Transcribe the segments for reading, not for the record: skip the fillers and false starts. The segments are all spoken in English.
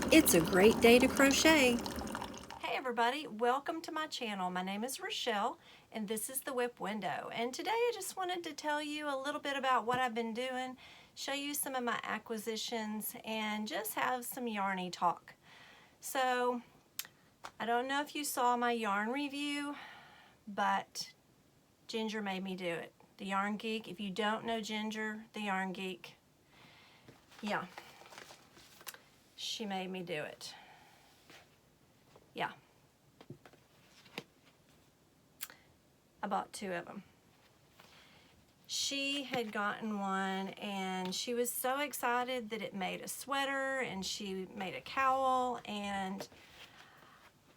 It's a great day to crochet. Hey everybody, welcome to my channel. My name is Rochelle and this is the Whip Window. And today I just wanted to tell you a little bit about what I've been doing, show you some of my acquisitions, and just have some yarny talk. So, I don't know if you saw my yarn review, but Ginger made me do it. The Yarn Geek. If you don't know Ginger, the Yarn Geek, yeah, she made me do it. Yeah. I bought two of them. She had gotten one and she was so excited that it made a sweater and she made a cowl, and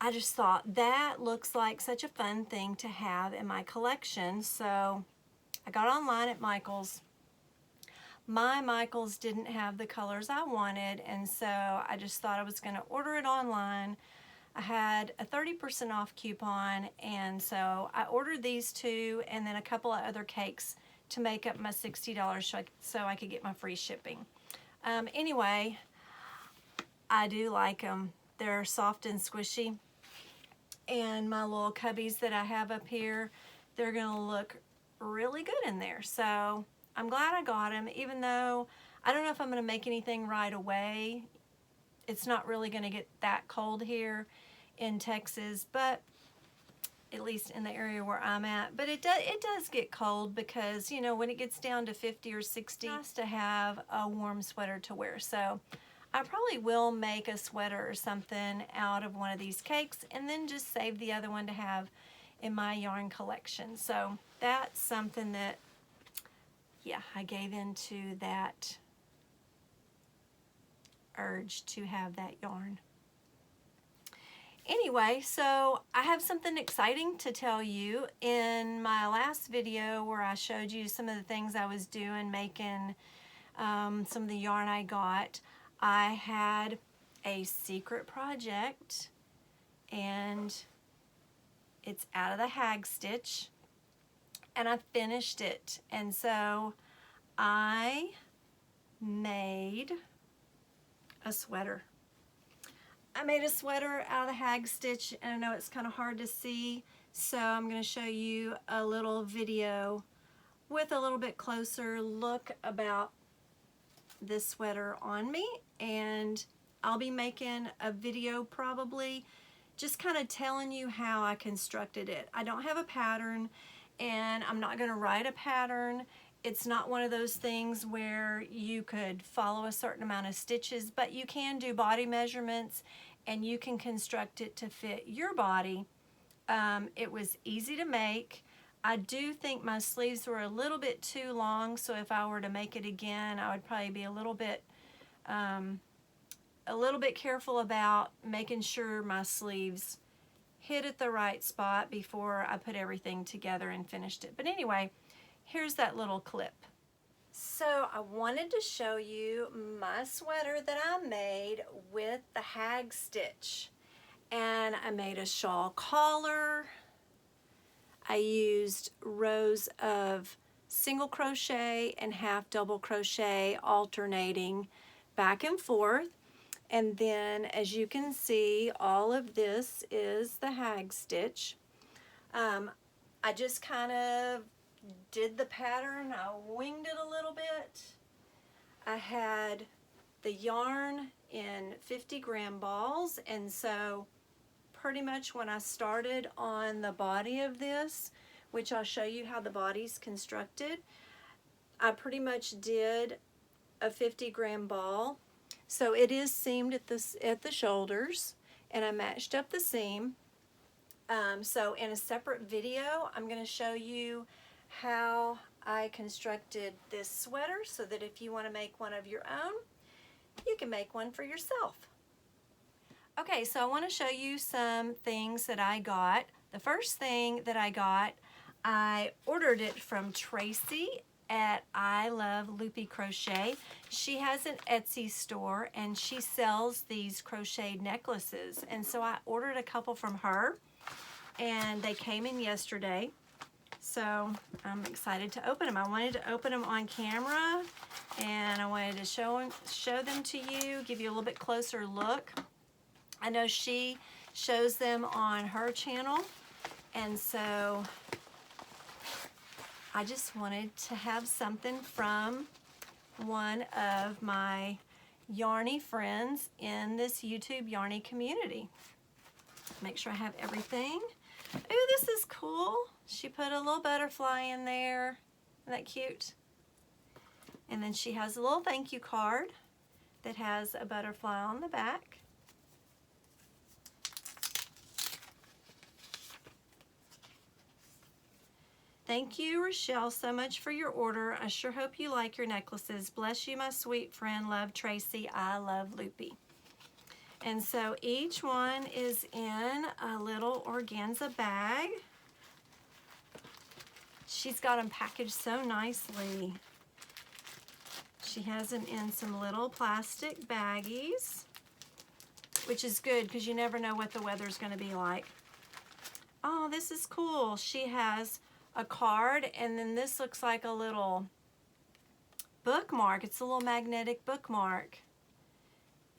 I just thought that looks like such a fun thing to have in my collection. So I got online at Michael's. My Michael's didn't have the colors I wanted, and so I just thought I was going to order it online. I had a 30% off coupon, and so I ordered these two and then a couple of other cakes to make up my $60 so I could get my free shipping. Anyway, I do like them. They're soft and squishy, and my little cubbies that I have up here, they're gonna look really good in there. So I'm glad I got them, even though I don't know if I'm gonna make anything right away. It's not really gonna get that cold here in Texas, but at least in the area where I'm at. But it does get cold because, you know, when it gets down to 50 or 60, it's nice to have a warm sweater to wear. So I probably will make a sweater or something out of one of these cakes and then just save the other one to have in my yarn collection. So that's something that, yeah, I gave into that urge to have that yarn. Anyway, so I have something exciting to tell you. In my last video where I showed you some of the things I was doing, making some of the yarn I got, I had a secret project, and it's out of the hag stitch, and I finished it. And so I made a sweater. I made a sweater out of the hag stitch, and I know it's kind of hard to see, so I'm going to show you a little video with a little bit closer look about this sweater on me. And I'll be making a video probably just kind of telling you how I constructed it. I don't have a pattern, and I'm not going to write a pattern. It's not one of those things where you could follow a certain amount of stitches, but you can do body measurements and you can construct it to fit your body. It was easy to make. I do think my sleeves were a little bit too long, so if I were to make it again, I would probably be a little bit careful about making sure my sleeves hit at the right spot before I put everything together and finished it. But anyway, here's that little clip. So I wanted to show you my sweater that I made with the hag stitch. And I made a shawl collar. I used rows of single crochet and half double crochet, alternating back and forth. And then, as you can see, all of this is the hag stitch. I just kind of did the pattern. I winged it a little bit. I had the yarn in 50-gram balls, and so pretty much when I started on the body of this, which I'll show you how the body's constructed, I pretty much did a 50-gram ball. So it is seamed at the shoulders, and I matched up the seam. So in a separate video, I'm going to show you how I constructed this sweater so that if you want to make one of your own, you can make one for yourself. Okay, so I want to show you some things that I got. The first thing that I got, I ordered it from Traci at I Love Loopy Crochet. She has an Etsy store and she sells these crocheted necklaces, and so I ordered a couple from her and they came in yesterday. So I'm excited to open them. I wanted to open them on camera, and I wanted to show them to you, give you a little bit closer look. I know she shows them on her channel, and so I just wanted to have something from one of my Yarny friends in this YouTube Yarny community. Make sure I have everything. Ooh, this is cool. She put a little butterfly in there. Isn't that cute? And then she has a little thank you card that has a butterfly on the back. Thank you, Rochelle, so much for your order. I sure hope you like your necklaces. Bless you, my sweet friend. Love, Tracy. I love Loopy. And so each one is in a little organza bag. She's got them packaged so nicely. She has them in some little plastic baggies, which is good because you never know what the weather's going to be like. Oh, this is cool. She has a card, and then this looks like a little bookmark. It's a little magnetic bookmark.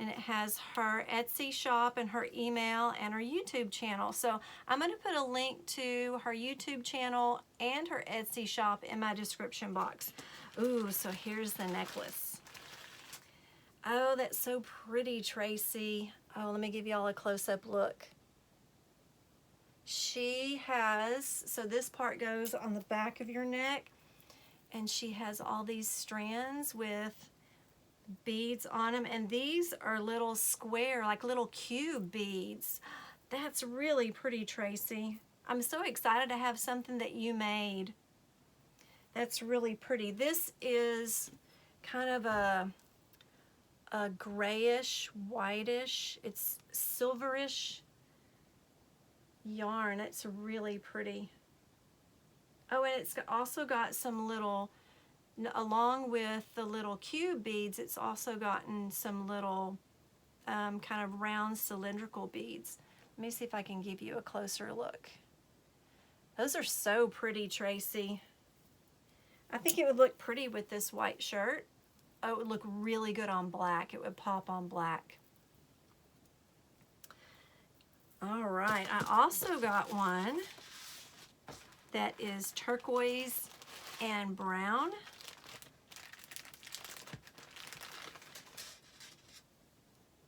And it has her Etsy shop and her email and her YouTube channel. So I'm going to put a link to her YouTube channel and her Etsy shop in my description box. Ooh, so here's the necklace. Oh, that's so pretty, Tracy. Oh, let me give y'all a close-up look. She has, so this part goes on the back of your neck, and she has all these strands with beads on them, and these are little square, like little cube beads. That's really pretty, Tracy. I'm so excited to have something that you made. That's really pretty. This is kind of a grayish, whitish, it's silverish yarn. It's really pretty. Oh, and it's also got some little, along with the little cube beads, it's also gotten some little kind of round cylindrical beads. Let me see if I can give you a closer look. Those are so pretty, Tracy. I think it would look pretty with this white shirt. Oh, it would look really good on black. It would pop on black. All right, I also got one that is turquoise and brown.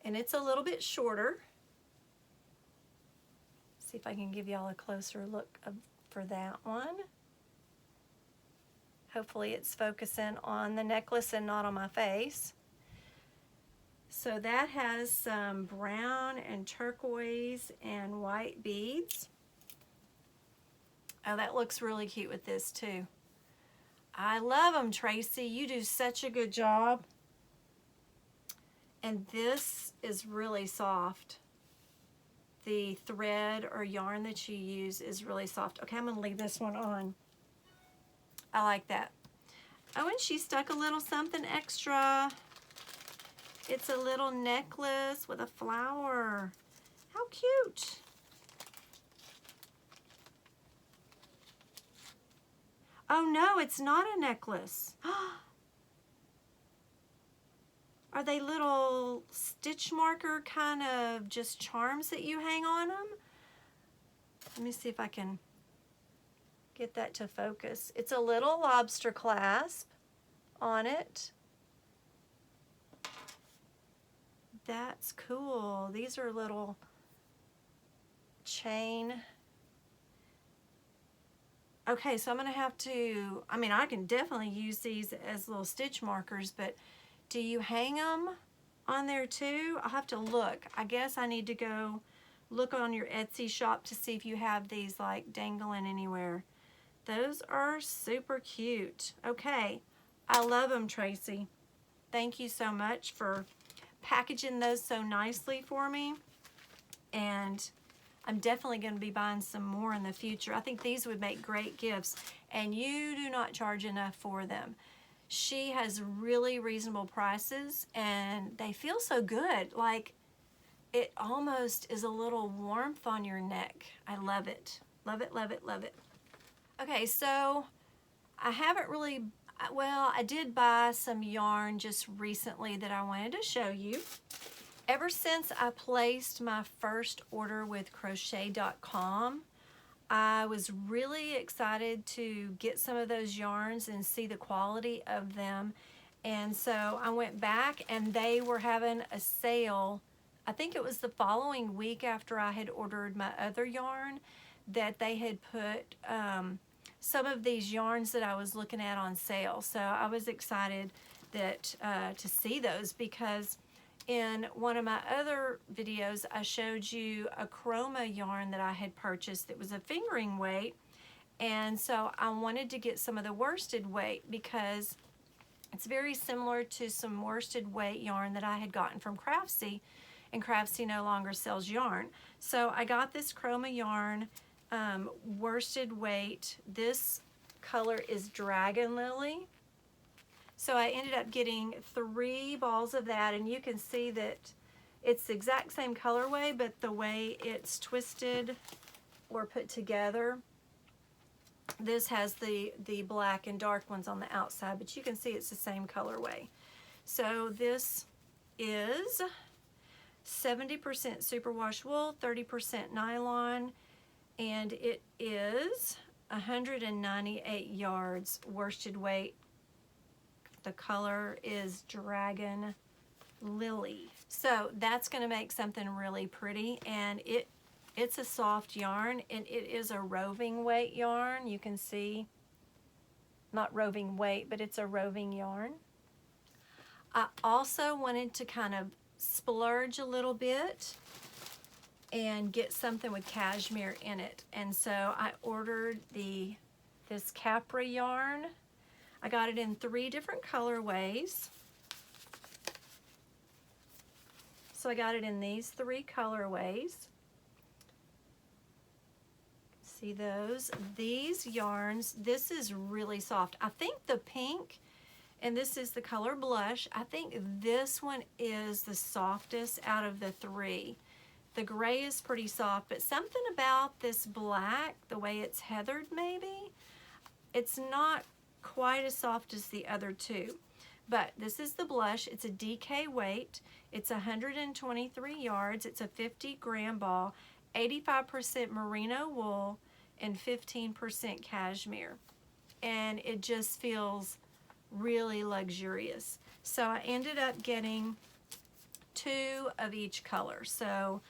And it's a little bit shorter. See if I can give y'all a closer look for that one. Hopefully it's focusing on the necklace and not on my face. So that has some brown and turquoise and white beads. Oh, that looks really cute with this too. I love them, Tracy. You do such a good job. And this is really soft. The thread or yarn that you use is really soft. Okay, I'm gonna leave this one on. I like that. Oh, and she stuck a little something extra. It's a little necklace with a flower. How cute. Oh no, it's not a necklace. Are they little stitch marker kind of just charms that you hang on them? Let me see if I can get that to focus. It's a little lobster clasp on it. That's cool. These are little chain. Okay, so I'm gonna have to, I mean, I can definitely use these as little stitch markers, but do you hang them on there too? I'll have to look. I guess I need to go look on your Etsy shop to see if you have these like dangling anywhere. Those are super cute. Okay, I love them, Tracy. Thank you so much for packaging those so nicely for me. And I'm definitely going to be buying some more in the future. I think these would make great gifts, and you do not charge enough for them. She has really reasonable prices, and they feel so good. Like, it almost is a little warmth on your neck. I love it. Love it, love it, love it. Okay, so I haven't really, well, I did buy some yarn just recently that I wanted to show you. Ever since I placed my first order with Crochet.com, I was really excited to get some of those yarns and see the quality of them. And so I went back and they were having a sale. I think it was the following week after I had ordered my other yarn that they had put some of these yarns that I was looking at on sale. So I was excited that to see those, because in one of my other videos I showed you a chroma yarn that I had purchased that was a fingering weight, and so I wanted to get some of the worsted weight because it's very similar to some worsted weight yarn that I had gotten from Craftsy, and Craftsy no longer sells yarn. So I got this chroma yarn, worsted weight. This color is Dragon Lily. So I ended up getting 3 balls of that, and you can see that it's the exact same colorway, but the way it's twisted or put together, this has the black and dark ones on the outside, but you can see it's the same colorway. So this is 70% superwash wool, 30% nylon, and it is 198 yards worsted weight. The color is Dragon Lily. So that's going to make something really pretty, and it's a soft yarn, and it is a roving weight yarn. You can see, not roving weight, but it's a roving yarn. I also wanted to kind of splurge a little bit and get something with cashmere in it, and so I ordered this Capra yarn. I got it in 3 different colorways. So I got it in these 3 colorways. See those? These yarns, this is really soft. I think the pink, and this is the color Blush, I think this one is the softest out of the 3. The gray is pretty soft, but something about this black, the way it's heathered maybe, it's not quite as soft as the other 2. But this is the Blush. It's a DK weight. It's 123 yards. It's a 50-gram ball, 85% merino wool, and 15% cashmere. And it just feels really luxurious. So I ended up getting 2 of each color. So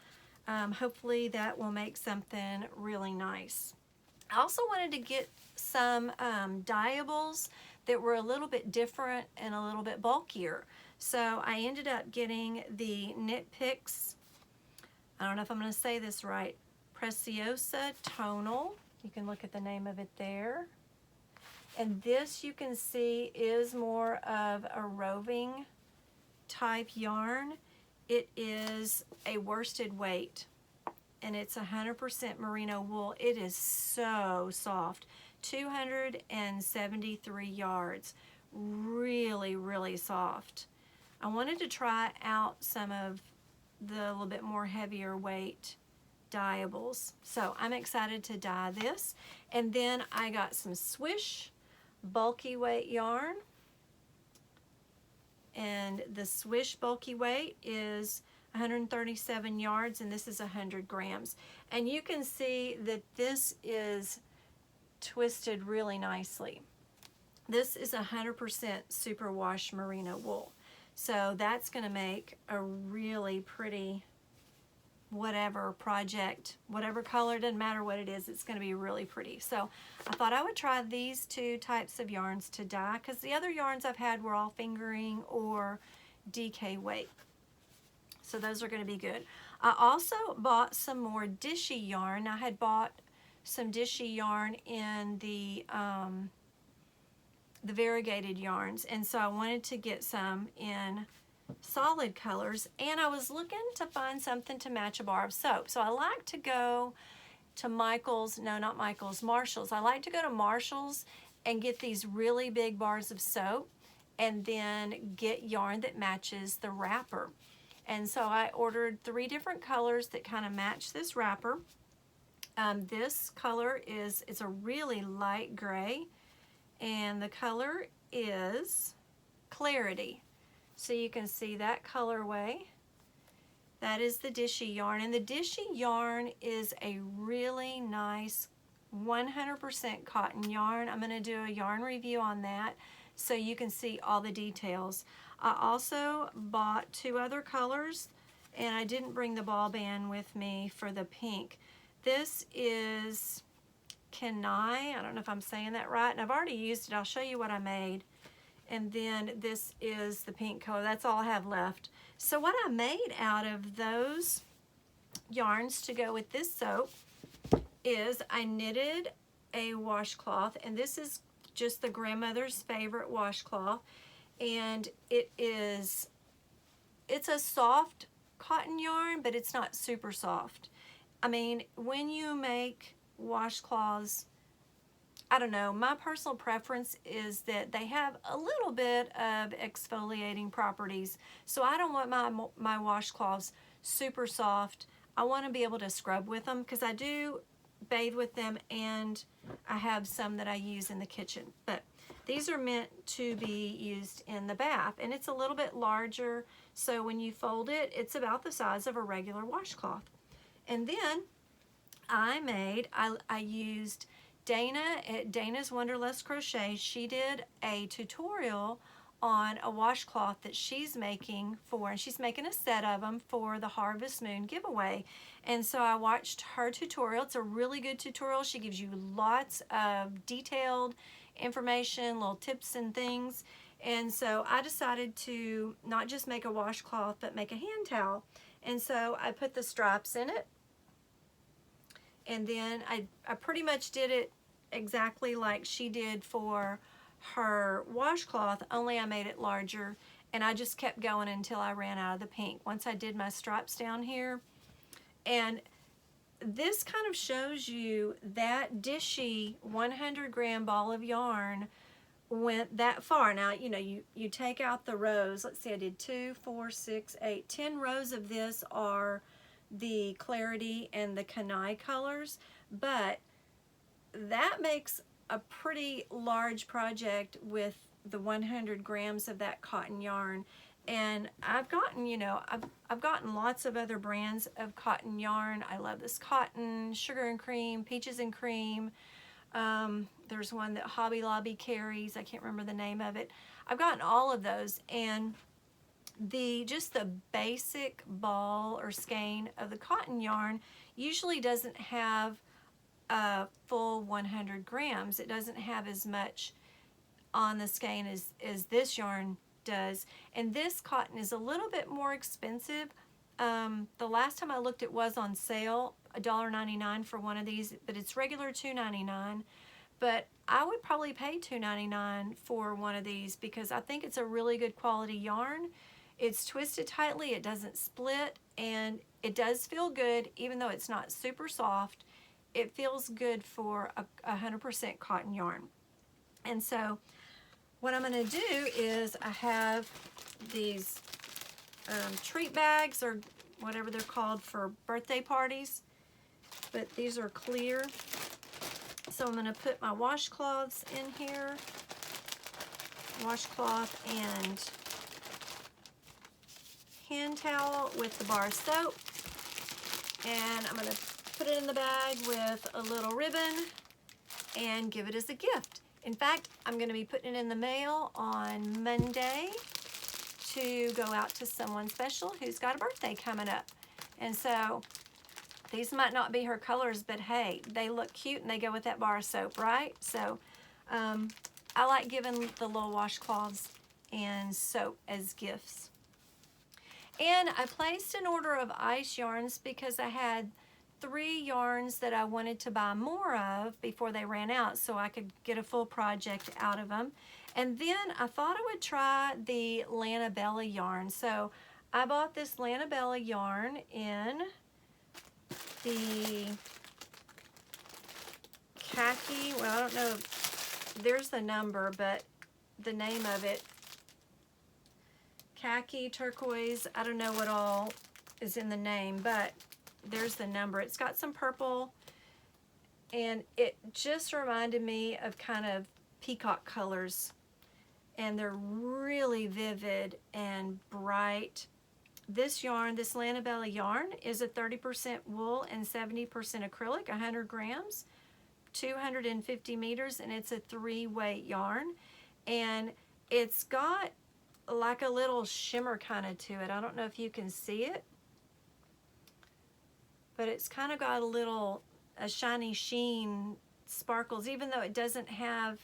hopefully that will make something really nice. I also wanted to get some dyeables that were a little bit different and a little bit bulkier. So I ended up getting the Knit Picks, I don't know if I'm going to say this right, Preciosa Tonal. You can look at the name of it there. And this, you can see, is more of a roving type yarn. It is a worsted weight, and it's 100% merino wool. It is so soft. 273 yards. Really, really soft. I wanted to try out some of the little bit more heavier weight dyeables. So I'm excited to dye this. And then I got some Squish bulky weight yarn. And the Swish bulky weight is 137 yards, and this is 100 grams. And you can see that this is twisted really nicely. This is 100% superwash merino wool. So that's going to make a really pretty whatever project, whatever color, doesn't matter what it is, it's going to be really pretty. So I thought I would try these 2 types of yarns to dye, because the other yarns I've had were all fingering or DK weight. So those are going to be good. I also bought some more Dishy yarn. I had bought some Dishy yarn in the variegated yarns, and so I wanted to get some in solid colors, and I was looking to find something to match a bar of soap. So I like to go to Marshall's. I like to go to Marshall's and get these really big bars of soap, and then get yarn that matches the wrapper. And so I ordered 3 different colors that kind of match this wrapper. This color it's a really light gray, and the color is Clarity. So you can see that colorway. That is the Dishy yarn, and the Dishy yarn is a really nice 100% cotton yarn. I'm going to do a yarn review on that so you can see all the details. I also bought 2 other colors, and I didn't bring the ball band with me for the pink. This is Kenai. I don't know if I'm saying that right, and I've already used it. I'll show you what I made. And then this is the pink color. That's all I have left. So what I made out of those yarns to go with this soap is I knitted a washcloth, and this is just the grandmother's favorite washcloth, and it's a soft cotton yarn, but it's not super soft. I mean, when you make washcloths, I don't know, my personal preference is that they have a little bit of exfoliating properties. So I don't want my washcloths super soft. I want to be able to scrub with them because I do bathe with them, and I have some that I use in the kitchen. But these are meant to be used in the bath, and it's a little bit larger, so when you fold it, it's about the size of a regular washcloth. And then I used Dana at Dana's Wonderlust Crochet. She did a tutorial on a washcloth that she's making and she's making a set of them for the Harvest Moon giveaway. And so I watched her tutorial. It's a really good tutorial. She gives you lots of detailed information, little tips and things. And so I decided to not just make a washcloth, but make a hand towel. And so I put the stripes in it. And then I pretty much did it exactly like she did for her washcloth, only I made it larger, and I just kept going until I ran out of the pink. Once I did my stripes down here, and this kind of shows you that Dishy 100-gram ball of yarn went that far. Now, you know, you take out the rows. Let's see, I did 2, 4, 6, 8, 10 rows of this are the Clarity and the Kenai colors, but that makes a pretty large project with the 100 grams of that cotton yarn. And I've gotten, you know, I've gotten lots of other brands of cotton yarn. I love this cotton, sugar and cream, peaches and cream. There's one that Hobby Lobby carries. I can't remember the name of it. I've gotten all of those, and just the basic ball or skein of the cotton yarn usually doesn't have a full 100 grams. It doesn't have as much on the skein as this yarn does. And this cotton is a little bit more expensive. The last time I looked, it was on sale, $1.99 for one of these, but it's regular $2.99. But I would probably pay $2.99 for one of these because I think it's a really good quality yarn. It's twisted tightly, it doesn't split, and it does feel good even though it's not super soft. It feels good for a 100% cotton yarn. And so what I'm going to do is I have these treat bags, or whatever they're called for birthday parties, but these are clear. So I'm going to put my washcloths in here, washcloth and hand towel with the bar soap, and I'm going to put it in the bag with a little ribbon and give it as a gift. In fact, I'm going to be putting it in the mail on Monday to go out to someone special who's got a birthday coming up. And so these might not be her colors, but hey, they look cute and they go with that bar soap, right? So I like giving the little washcloths and soap as gifts. And I placed an order of ice yarns because I had 3 yarns that I wanted to buy more of before they ran out so I could get a full project out of them. And then I thought I would try the Lanabella yarn. So I bought this Lanabella yarn in the khaki, well, I don't know, there's the number, but the name of it, khaki, turquoise, I don't know what all is in the name, but there's the number. It's got some purple And it just reminded me of kind of peacock colors. And they're really vivid and bright. This yarn, this Lanabella yarn, is a 30% wool and 70% acrylic, 100 grams, 250 meters, and it's a 3-weight yarn. And it's got like a little shimmer kind of to it. I don't know if you can see it, but it's kind of got a shiny sheen, sparkles, even though it doesn't have,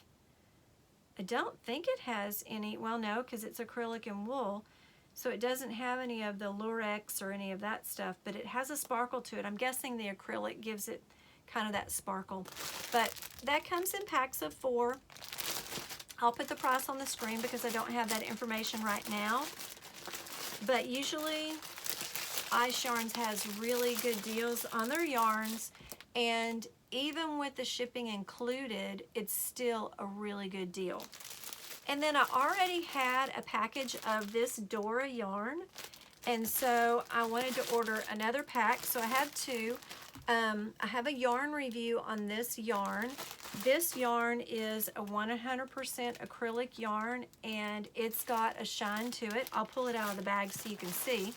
I don't think it has any, well, no, because it's acrylic and wool, so it doesn't have any of the lurex or any of that stuff, but it has a sparkle to it. I'm guessing the acrylic gives it kind of that sparkle. But that comes in packs of 4. I'll put the price on the screen because I don't have that information right now. But usually Ice Yarns has really good deals on their yarns, and even with the shipping included, it's still a really good deal. And then I already had a package of this Dora yarn, and so I wanted to order another pack, so I have 2. I have a yarn review on this yarn. This yarn is a 100% acrylic yarn, and it's got a shine to it. I'll pull it out of the bag so you can see.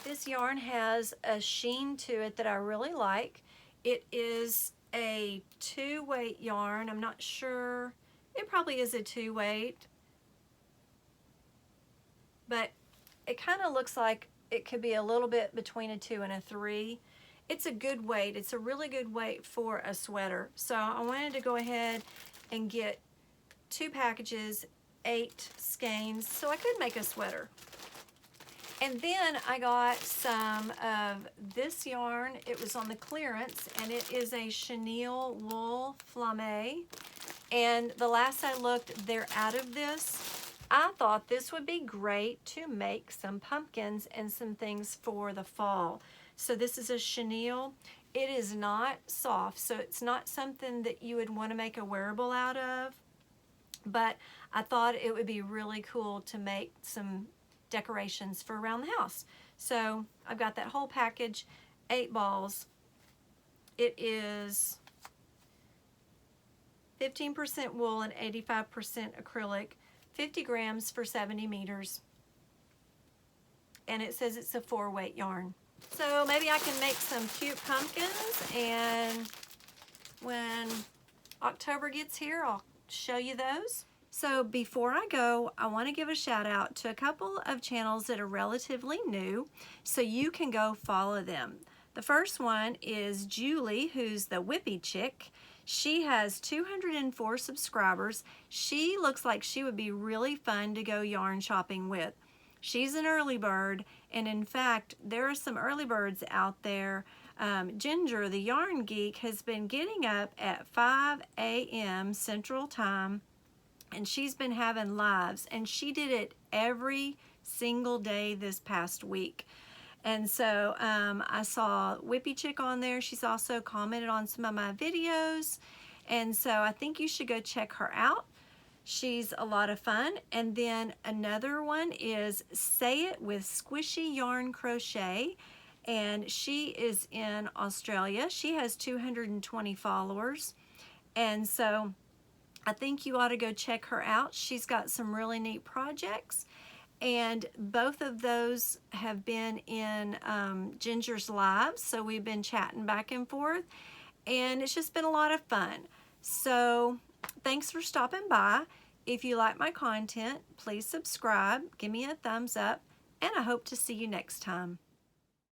This yarn has a sheen to it that I really like. It is a 2-weight yarn. I'm not sure. It probably is a 2-weight, but it kind of looks like it could be a little bit between a 2 and a 3. It's a good weight. It's a really good weight for a sweater. So I wanted to go ahead and get 2 packages, 8 skeins, so I could make a sweater. And then I got some of this yarn. It was on the clearance, and it is a chenille wool flame. And the last I looked, they're out of this. I thought this would be great to make some pumpkins and some things for the fall. So this is a chenille. It is not soft, so it's not something that you would want to make a wearable out of. But I thought it would be really cool to make some decorations for around the house. So I've got that whole package, 8 balls. It is 15% wool and 85% acrylic, 50 grams for 70 meters. And it says it's a 4-weight yarn. So maybe I can make some cute pumpkins, and when October gets here, I'll show you those. So before I go, I want to give a shout out to a couple of channels that are relatively new, so you can go follow them. The first one is Julie, who's the Wippy chick. She has 204 subscribers. She looks like she would be really fun to go yarn shopping with. She's an early bird, and in fact, there are some early birds out there. Ginger, the yarn geek, has been getting up at 5 a.m. Central Time, and she's been having lives, and she did it every single day this past week. And so I saw Wippy Chick on there. She's also commented on some of my videos, and so I think you should go check her out. She's a lot of fun. And then another one is Say It with Squishy Yarn Crochet, and she is in Australia. She has 220 followers, and so I think you ought to go check her out. She's got some really neat projects, and both of those have been in Ginger's lives, so we've been chatting back and forth, and it's just been a lot of fun. So thanks for stopping by. If you like my content, please subscribe, give me a thumbs up, and I hope to see you next time.